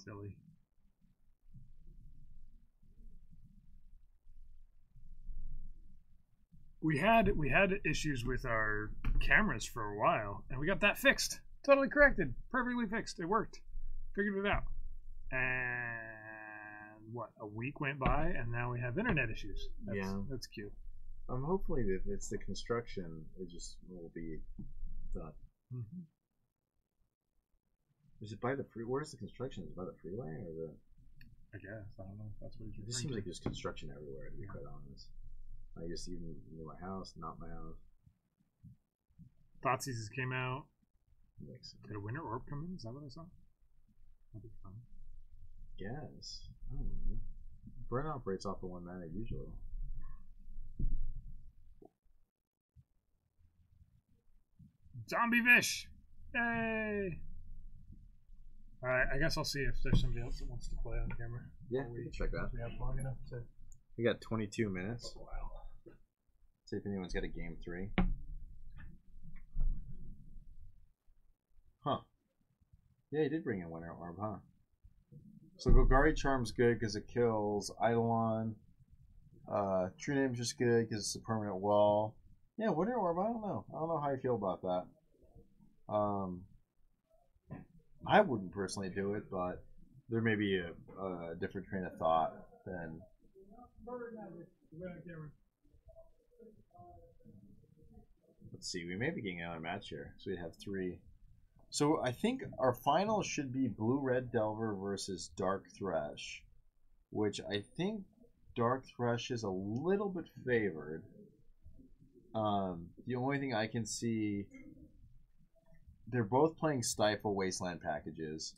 Silly. We had issues with our cameras for a while, and we got that fixed. Totally corrected. Perfectly fixed. It worked. Figured it out. And what? A week went by, and now we have internet issues. That's cute. Hopefully, if it's the construction, it just will be done. Mm-hmm. Is it by the free? Where's the construction? Is it by the freeway or the? I guess I don't know if that's what he's. It just seems like there's construction everywhere. To be quite honest, I guess even near my house, not my house. Thoughtseize came out. Did a winter orb come in? Is that what I saw? That'd be fun. Yes. I don't know. Burn operates off of 1 mana usually. Zombie fish! Yay! Alright, I guess I'll see if there's somebody else that wants to play on camera. Yeah, we can check that. We have long enough to. We got 22 minutes. Oh, wow. See if anyone's got a game 3. Huh. Yeah, he did bring in Winter Orb, huh? So Golgari Charm's good because it kills Eidolon. True Name's just good because it's a permanent wall. Yeah, Winter Orb, I don't know. I don't know how I feel about that. I wouldn't personally do it, but there may be a different train of thought than... Let's see, we may be getting another match here. So we have 3. So I think our final should be Blue-Red Delver versus Dark Thresh, which I think Dark Thresh is a little bit favored. The only thing I can see, they're both playing Stifle Wasteland packages,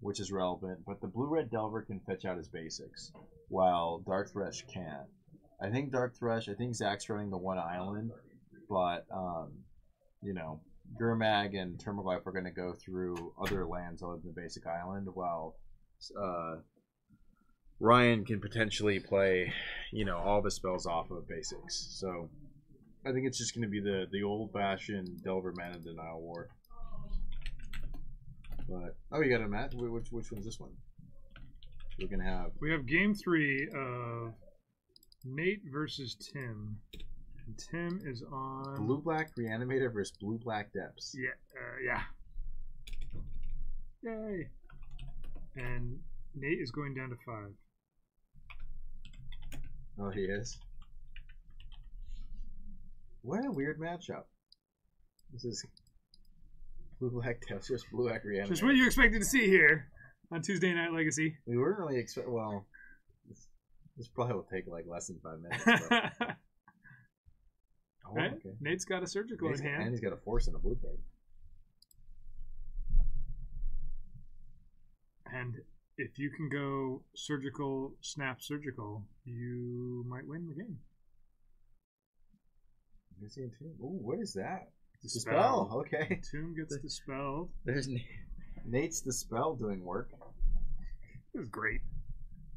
which is relevant, but the Blue-Red Delver can fetch out his basics, while Dark Thresh can't. I think Zach's running the one island, but, you know, Gurmag and Termaglyph are going to go through other lands other than the basic island, while Ryan can potentially play, you know, all the spells off of basics. So I think it's just going to be the old-fashioned Delver Mana Denial War. But you got a match? Which one's this one? We're going to have... We have game 3 of Nate versus Tim. And Tim is on... Blue-Black Reanimator versus Blue-Black Depths. Yeah. Yay. And Nate is going down to 5. Oh, he is? What a weird matchup. This is Blue-Black Depths versus Blue-Black Reanimator. Just what you expected to see here on Tuesday Night Legacy. We weren't really expecting... Well, this probably will take like less than 5 minutes. But... Oh, right? Okay. Nate's got a surgical in hand. And he's got a force and a blue card. And if you can go surgical, snap surgical, you might win the game. Ooh, what is that? Dispel. Okay. Tomb gets dispelled. There's Nate's Dispel doing work. This is great.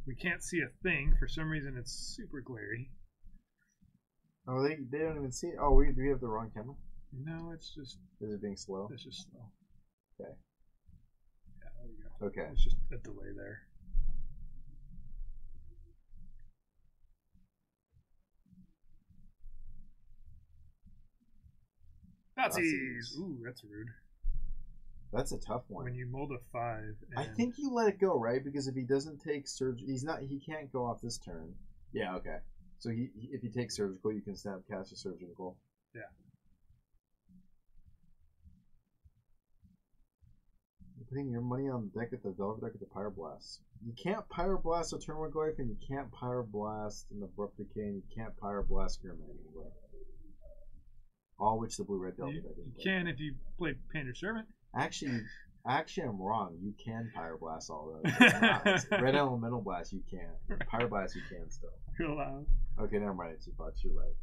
We can't see a thing. For some reason, it's super glary. Oh, they don't even see it. Oh, do we have the wrong camera? No, it's just... Is it being slow? It's just slow. Okay. Yeah, there you go. Okay. It's just a delay there. Nazis! Ooh, that's rude. That's a tough one. When you mold a 5... I think you let it go, right? Because if he doesn't take surgery... He can't go off this turn. Yeah, okay. So if he takes surgical, you can snap cast a surgical. Yeah. You're putting your money on the deck at the Delver deck at the Pyroblast. You can't Pyroblast a Termaglyph, and you can't Pyroblast an Abrupt Decay, and you can't Pyroblast Gurmag anyway. All which the Blue-Red Delver deck is. You can if you play Painter's Servant. Actually, I'm wrong. You can Pyroblast all those. Red Elemental Blast, you can't. Pyroblast, you can still. You're allowed. Okay, never mind. It's 2 bucks. You're right.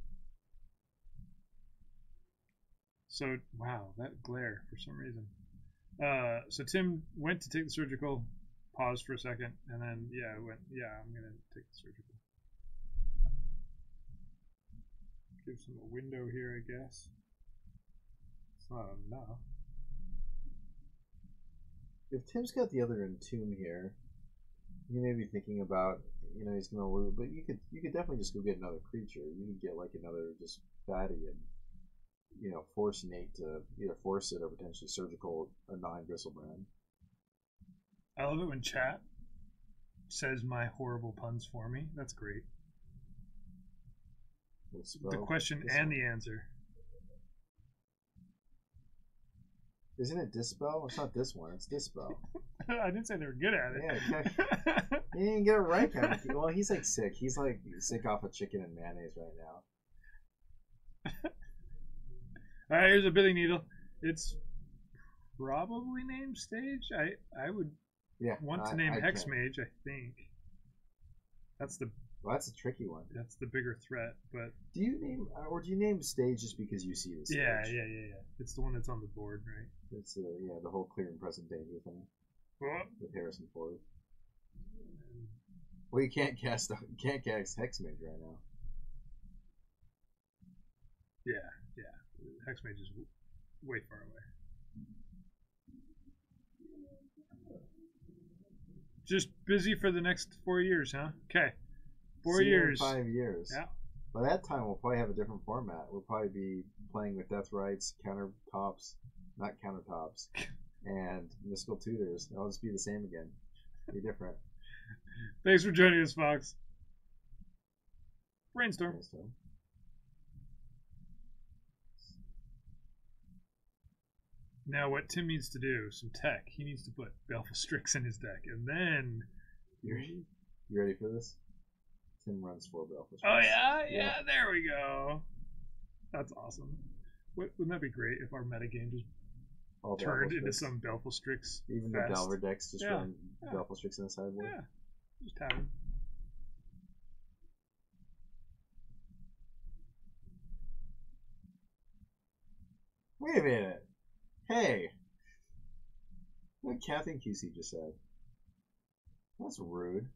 So, wow, that glare for some reason. So Tim went to take the surgical, paused for a second, and then, I'm going to take the surgical. Gives him a window here, I guess. It's not enough. if Tim's got the other Entomb here, you may be thinking about, he's gonna lose, but you could definitely just go get another creature. You could get like another just fatty and force Nate to either force it or potentially surgical a 9 Gristlebrand. I love it when chat says my horrible puns for me. That's great. The question and the answer. Isn't it Dispel? It's not this one. It's Dispel. I didn't say they were good at it. Yeah, he didn't get it right. Well, he's like sick. He's like sick off of chicken and mayonnaise right now. All right, here's a Billy Needle. It's probably named Stage. I would want to name Hex Mage. I think that's the. Well, that's a tricky one. That's the bigger threat. But do you name Stage just because you see the stage? Yeah. It's the one that's on the board, right? It's the whole clear and present danger thing with Harrison Ford. Well, you can't cast Hex Mage right now. Yeah. Hex Mage is way far away. Just busy for the next 4 years, huh? Okay. 4 years. 5 years. Yeah. By that time, we'll probably have a different format. We'll probably be playing with Death Rights, not countertops, and Mystical Tutors. It'll just be the same again. Be different. Thanks for joining us, Fox. Brainstorm. Now, what Tim needs to do, some tech, he needs to put Baleful Strix in his deck, and then... You ready for this? Tim runs 4 Baleful Strix. Oh, yeah? Yeah, there we go. That's awesome. Wouldn't that be great if our metagame just turned into some Baleful Strix Even fest? The Delver decks just run Baleful Strix in the sideboard? Yeah, just have him. Wait a minute. Hey. What Captain QC just said. That's rude.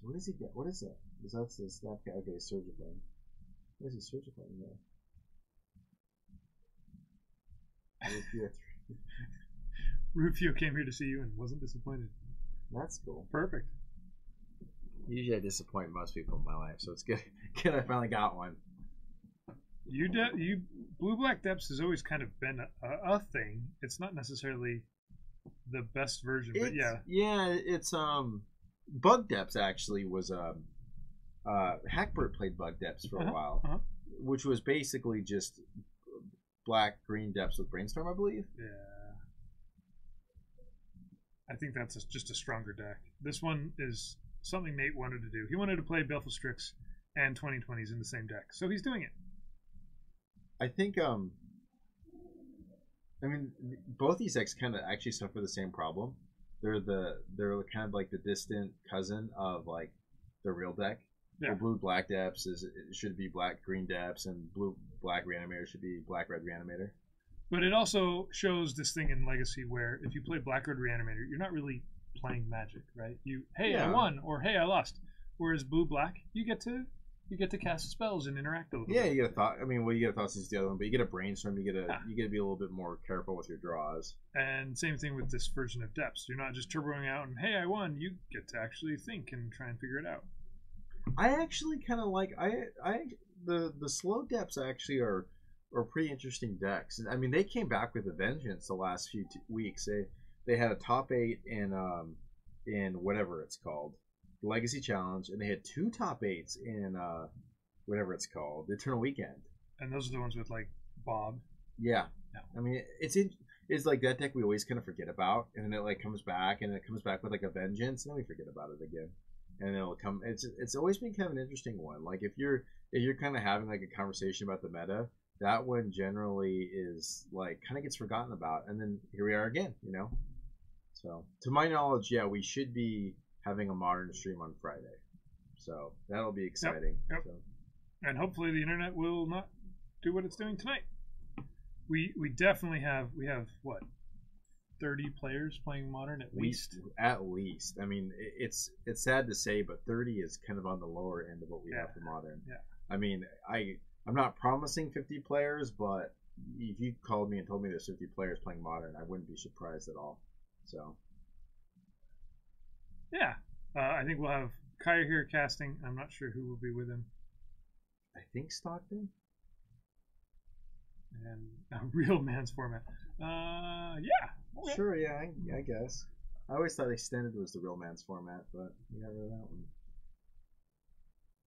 What does he get? What is that? That's the Snapcat. Okay, Surgical. What is he Surgical in there? Rufio came here to see you and wasn't disappointed. That's cool. Perfect. Usually I disappoint most people in my life, so it's good. Good I finally got one. Blue Black Depths has always kind of been a thing. It's not necessarily the best version, but yeah. Yeah, it's Bug Depths actually was Hackbird played Bug Depths for a while, which was basically just black green Depths with Brainstorm, I believe. Yeah. I think that's just a stronger deck. This one is something Nate wanted to do. He wanted to play Baleful Strix and 2020s in the same deck, so he's doing it. I think both these decks kind of actually suffer the same problem. They're kind of like the distant cousin of like the real deck. Yeah. Blue Black Depths should be Black Green Depths, and Blue Black Reanimator should be Black Red Reanimator. But it also shows this thing in Legacy where if you play Black Red Reanimator, you're not really playing Magic, right? I won, or hey, I lost. Whereas Blue Black, you get to cast spells and interact a little bit. Yeah, you get a thought. I mean, well, you get a thought since the other one, but you get a brainstorm. You get to be a little bit more careful with your draws. And same thing with this version of Depths. You're not just turboing out and hey, I won. You get to actually think and try and figure it out. I actually kind of like the slow Depths actually are pretty interesting decks. I mean, they came back with a vengeance the last few weeks. They had a top 8 in whatever it's called, Legacy Challenge, and they had 2 top 8s in whatever it's called, the Eternal Weekend. And those are the ones with like Bob. Yeah. I mean, it's like that deck we always kind of forget about, and then it like comes back, and it comes back with like a vengeance, and then we forget about it again. And it'll come. It's always been kind of an interesting one. Like if you're kind of having like a conversation about the meta, that one generally is like kind of gets forgotten about, and then here we are again, So to my knowledge, yeah, we should be having a Modern stream on Friday, so that'll be exciting. Yep. So. And hopefully the internet will not do what it's doing tonight. We definitely have what, 30 players playing Modern at least. At least, I mean, it's sad to say, but 30 is kind of on the lower end of what we have for Modern. Yeah. I mean, I'm not promising 50 players, but if you called me and told me there's 50 players playing Modern, I wouldn't be surprised at all. So yeah, I think we'll have Kaya here casting. I'm not sure who will be with him. I think Stockton. And a real man's format. Yeah. Okay. Sure, yeah, I guess. I always thought Extended was the real man's format, but we got rid of that one.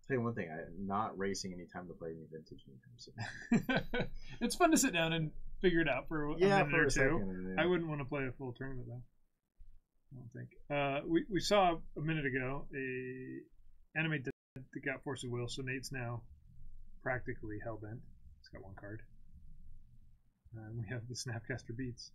Tell you one thing, I'm not racing any time to play any vintage anytime soon. It's fun to sit down and figure it out for a minute or two. Second, yeah. I wouldn't want to play a full tournament though. I don't think. We saw a minute ago a animate that got Force of Will, so Nate's now practically hellbent. He's got one card. And we have the Snapcaster Beats.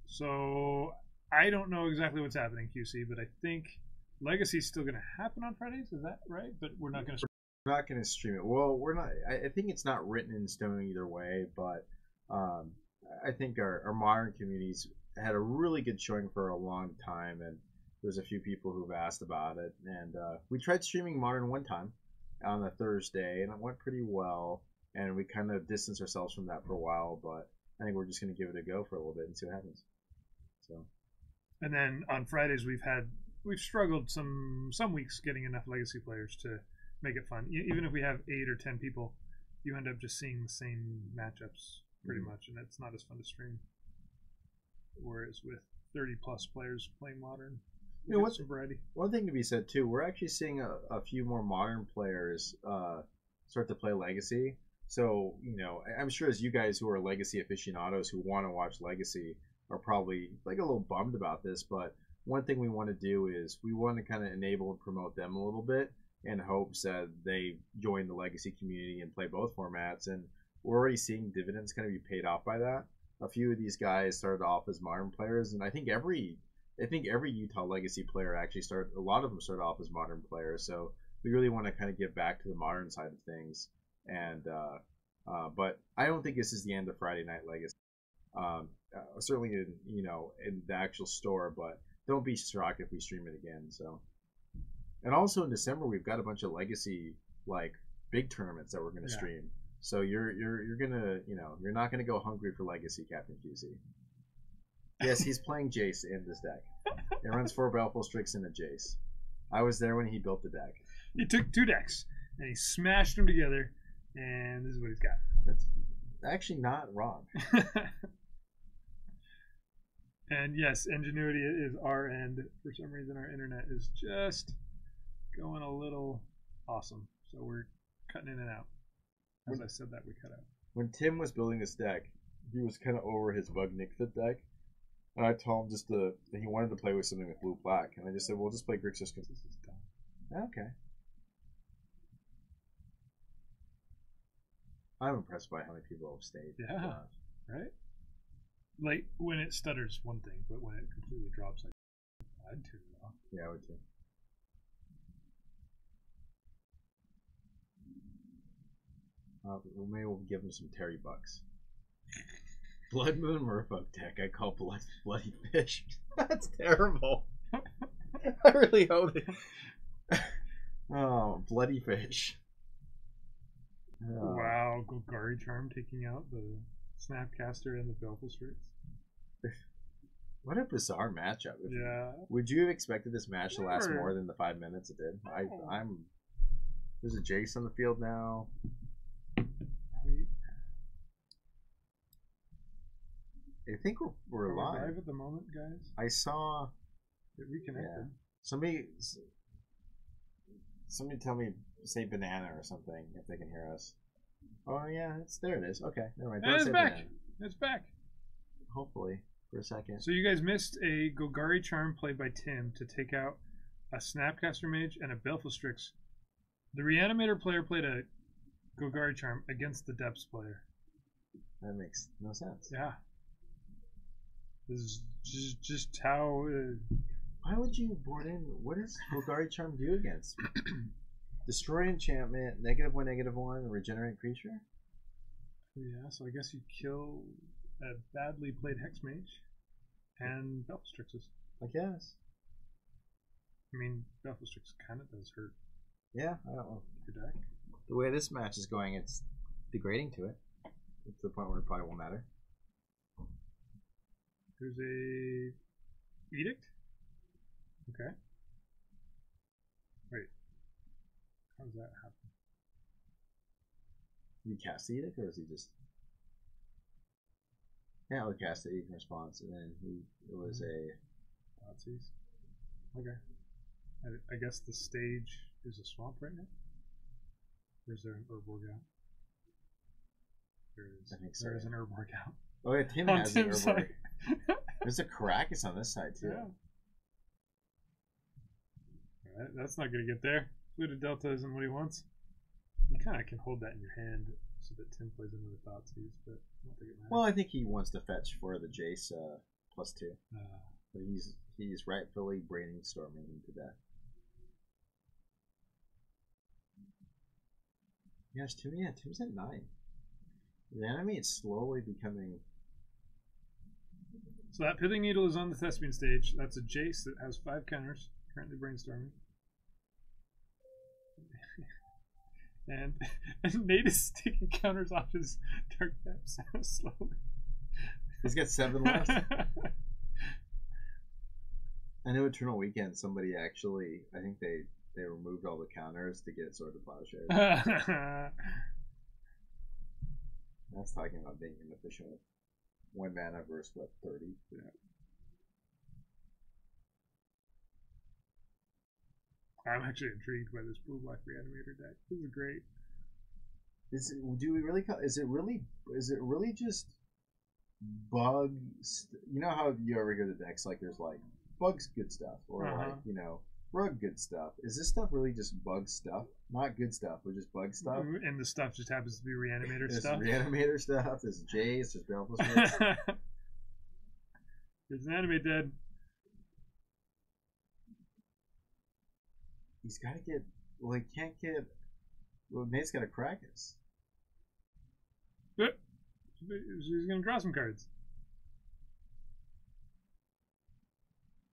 So I don't know exactly what's happening, QC, but I think Legacy's still going to happen on Fridays. Is that right? But we're not going to. We're not going to stream it. Well, we're not. I think it's not written in stone either way, but I think our modern communities had a really good showing for a long time, and there's a few people who've asked about it. And we tried streaming Modern one time on a Thursday, and it went pretty well. And we kind of distanced ourselves from that for a while, but I think we're just going to give it a go for a little bit and see what happens. So, and then on Fridays we've struggled some weeks getting enough Legacy players to make it fun. Even if we have 8 or 10 people, you end up just seeing the same matchups pretty much, and it's not as fun to stream. Whereas with 30 plus players playing Modern, you know, what's some variety. One thing to be said too, we're actually seeing a few more Modern players start to play Legacy. So, you know, I'm sure as you guys who are Legacy aficionados who want to watch Legacy are probably like a little bummed about this, but one thing we want to do is we want to kind of enable and promote them a little bit in hopes that they join the Legacy community and play both formats. And we're already seeing dividends kind of be paid off by that. A few of these guys started off as Modern players, and I think every Utah Legacy player actually a lot of them started off as Modern players. So we really want to kind of give back to the Modern side of things. And but I don't think this is the end of Friday Night Legacy. Certainly in the actual store, but don't be shocked if we stream it again. So, and also in December we've got a bunch of Legacy like big tournaments that we're going to stream. So you're gonna you're not gonna go hungry for Legacy, Captain QC. Yes, he's playing Jace in this deck. It runs 4 Baleful Strix and a Jace. I was there when he built the deck. He took 2 decks and he smashed them together. And this is what he's got. That's actually not wrong. And yes, Ingenuity is our end. For some reason, our internet is just going a little awesome. So we're cutting in and out. As I said that, we cut out. When Tim was building this deck, he was kind of over his Bug Nick Fit deck. And I told him that he wanted to play with something with blue-black. And I just said, well, just play Grixis because this is dumb. Okay. I'm impressed by how many people have stayed. Yeah, right? Like, when it stutters, one thing, but when it completely drops, I'd turn it off. Yeah, I would too. Maybe we'll give him some Terry Bucks. Blood Moon Merfolk deck I call Bloody Fish. That's terrible. I really hope it. Oh, Bloody Fish. Wow, Golgari Charm taking out the Snapcaster and the Baleful Strix. What a bizarre matchup. Yeah. Would you have expected this match to last more than the 5 minutes it did? I'm. There's a Jace on the field now. I think we're live at the moment, guys. I saw it reconnected. Yeah. Somebody tell me, say banana or something if they can hear us. Oh yeah, there it is. Okay, never mind. It's back. Banana. It's back. Hopefully, for a second. So you guys missed a Golgari Charm played by Tim to take out a Snapcaster Mage and a Baleful Strix. The Reanimator player played a Golgari Charm against the Depths player. That makes no sense. Yeah. This is just how. Why would you board in? What does Golgari Charm do against? Destroy enchantment, -1/-1, regenerate creature? Yeah, so I guess you kill a badly played Hex Mage and Baleful Strixes. I guess. I mean, Baleful Strix kind of does hurt. Yeah, I don't know. Your deck. The way this match is going, it's degrading to it. To the point where it probably won't matter. There's a edict. Okay. Wait. How does that happen? You cast the edict, or is he just? Yeah, I'll cast it in response, and then it was a. Nazis. Okay. I guess the stage is a swamp right now. Or is there an herb workout? There is. I think so. There is an herb workout. Oh yeah, Tim has the herb workout. There's a Caracas on this side too. Yeah. Alright, that's not gonna get there. Fluted Delta isn't what he wants. You kind of can hold that in your hand so that Tim plays another Thoughtseize, but I don't think it matters. Well, I think he wants to fetch for the Jace +2. But he's rightfully brainstorming him to death. Yes, Tim's at 9. The enemy is slowly becoming. So that Pithing Needle is on the Thespian stage. That's a Jace that has 5 counters. Currently brainstorming. and Nate is taking counters off his Dark Depths slowly. He's got 7 left. I know Eternal Weekend, somebody actually, I think they removed all the counters to get Sword of Plowshare. That's talking about being inefficient. 1 mana versus what, 30? Yeah. I'm actually intrigued by this blue-black reanimator deck. This is great. Is it really just bug? You know how you ever go to decks like there's like bugs good stuff or like rug good stuff. Is this stuff really just bug stuff? Not good stuff, but just bug stuff. And the stuff just happens to be reanimator stuff. Reanimator stuff. There's Jace. There's Baleful. There's an animate dead. He's got to get. Well, he can't get. Well, Nate's got to crack us. He's gonna draw some cards.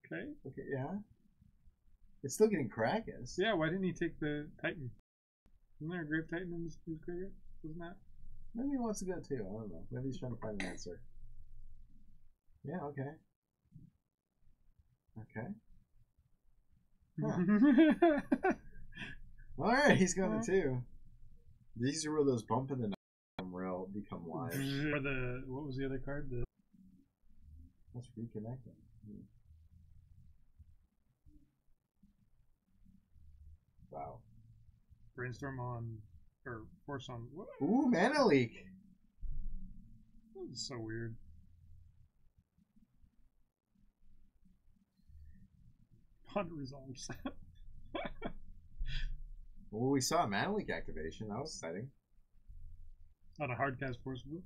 Okay. Okay. Yeah. It's still getting Krakus. Yeah. Why didn't he take the Titan? Isn't there a Grave Titan in his graveyard? Wasn't that? Maybe he wants to go too. I don't know. Maybe he's trying to find an answer. Yeah. Okay. Okay. Huh. All right, he's going to 2. These are where those bump in the night rail become live. Or what was the other card? Let's reconnect them. Wow. Brainstorm on, or Force on. What? Ooh, Mana Leak. This is so weird. Pond resolves. Well, we saw a Mana Leak activation. That was exciting. On a hard cast Force Blue.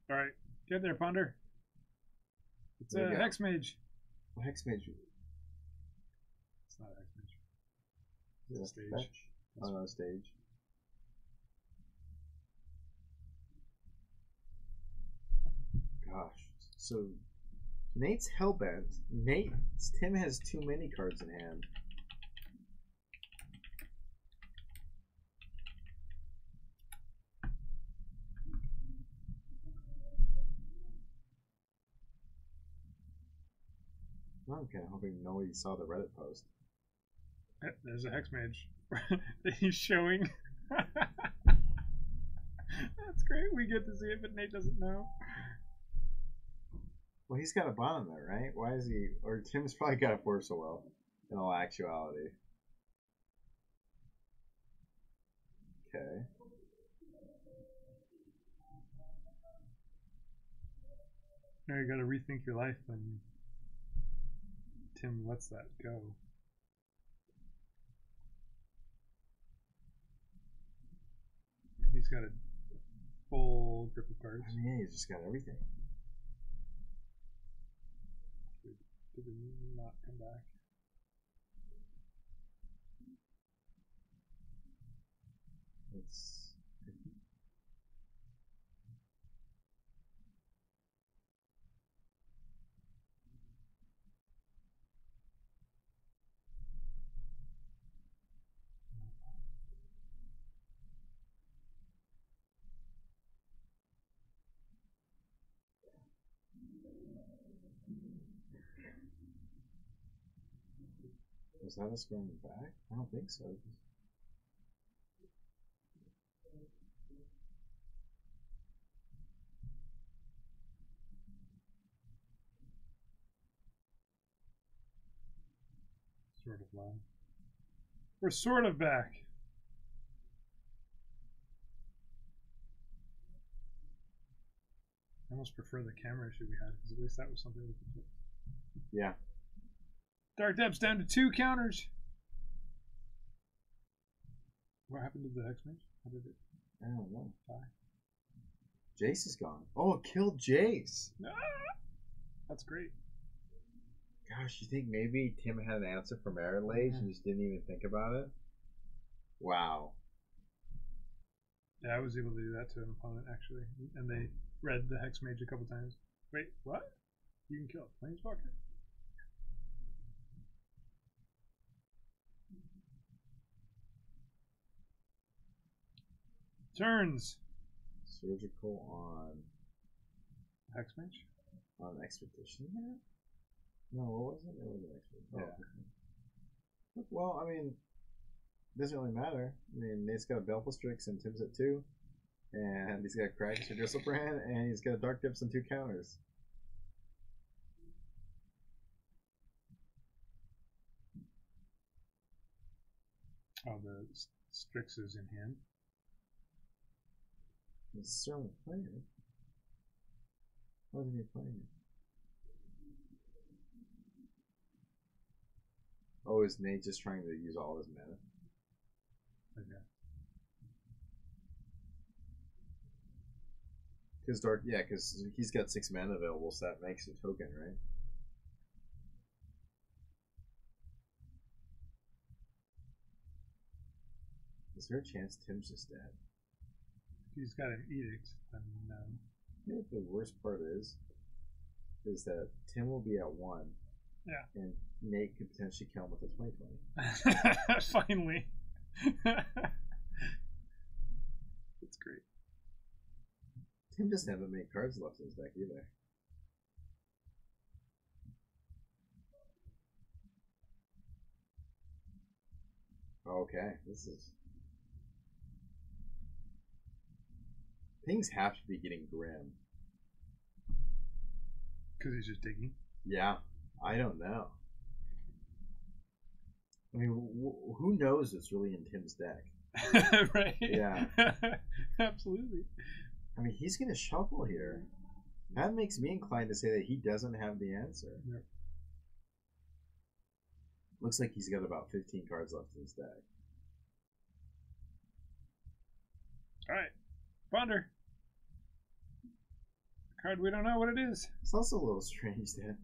Alright, get there, Ponder. It's a Hex Mage. Well, Hex Mage. It's not a Hex Mage. It's a stage. Fetch? Oh, no, stage. Gosh. So, Nate's hellbent. Tim has too many cards in hand. I'm kind of hoping nobody saw the Reddit post. There's a Hex Mage that he's showing. That's great. We get to see it, but Nate doesn't know. Well, he's got a bottom there, right? Why is he? Or Tim's probably got a Force of Will, in all actuality. Okay. Now you gotta rethink your life when Tim lets that go. He's got a full grip of cards. I mean, yeah, he's just got everything. Did it not come back? It's. Was that us going back? I don't think so. Sort of live. We're sort of back. I almost prefer the camera issue we had, because at least that was something we could fix. Yeah. Dark Depths down to 2 counters. What happened to the Hex Mage? How did it? I don't know. Die? Jace is gone. Oh, it killed Jace. Ah! That's great. Gosh, you think maybe Tim had an answer for Merit Lage and just didn't even think about it? Wow. Yeah, I was able to do that to an opponent, actually. And they read the Hex Mage a couple times. Wait, what? You can kill a Planeswalker? Turns. Surgical on Hex Mage? on Expedition? No, what was it? It was an Expedition. Yeah. Oh. Well, I mean, it doesn't really matter. I mean, Nate's got a Baleful Strix and Tim's at 2. And he's got Kragus or Gristlebrand, and he's got Dark Depths and 2 counters. Oh, the Strix is in hand. He's certainly playing it. Why isn't he playing it? Oh, is Nate just trying to use all his mana? Okay. Because he's got 6 mana available, so that makes a token, right? Is there a chance Tim's just dead? He's got an edict, then no. You know what the worst part is that Tim will be at 1. Yeah. And Nate could potentially kill him with a 20/20. Finally. That's great. Tim doesn't have that many cards left in his deck either. Okay, this is... Things have to be getting grim. Because he's just digging? Yeah, I don't know. I mean, who knows what's really in Tim's deck? Right? Yeah. Absolutely. I mean, he's going to shuffle here. That makes me inclined to say that he doesn't have the answer. Yep. Looks like he's got about 15 cards left in his deck. Alright. Ponder. A card we don't know what it is. It's also a little strange that